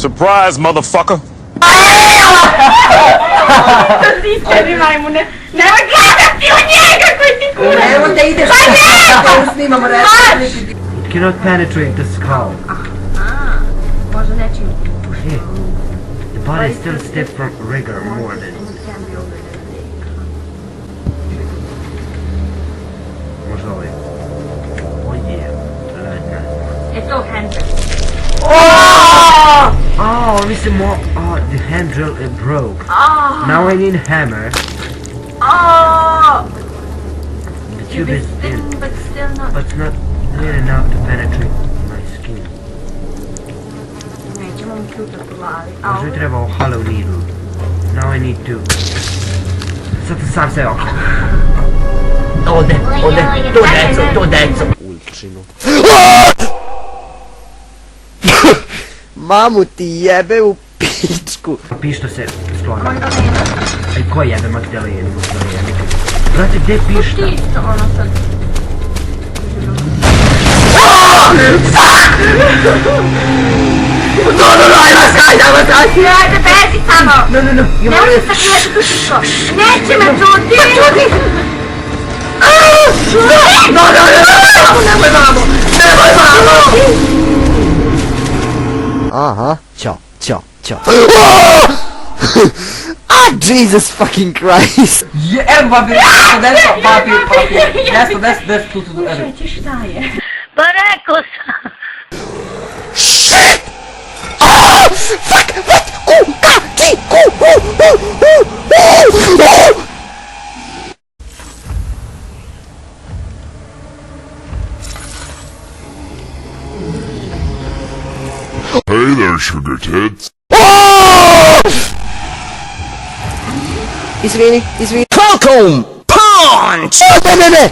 Surprise, motherfucker! Stiskani majmune, nemoj gledati u njega koji ti kurac! Evo da ideš da snimamo reći. It cannot penetrate the skull. Možda nečim. Hey, the body is still stiff from rigor more than... Možda ovaj. Oh yeah, like that. Je to handle. Oh, listen more. Oh, the handrail it broke. Now I need a hammer. The tube is thin, But still not. but it's not thin enough to penetrate my skin. Nećemo mu ključat u glavi. Možda mi trebao hollow needle. Now I need to... Sad sam se okno. Ovdje, tu deco. Ulčinu. Mamu ti jebe u pičku. Pišto se sklona. Aj ko jebe Magdalenu? Brate, gdje pišta? Ti isto ono sad. Ajde, bezi tamo! Nemoj se sakrijeti tušiško! Neće me čuti! Nemoj mamo! Aha, ćao. Ah, Jesus fucking Christ! Evo papir, desno, tu, evo. Čećeš šta je? Pa rekao sam. Shit! Oh! Fuck! What? T! Hey there, sugar tits. Izvini. Falcon! Punch! Ne!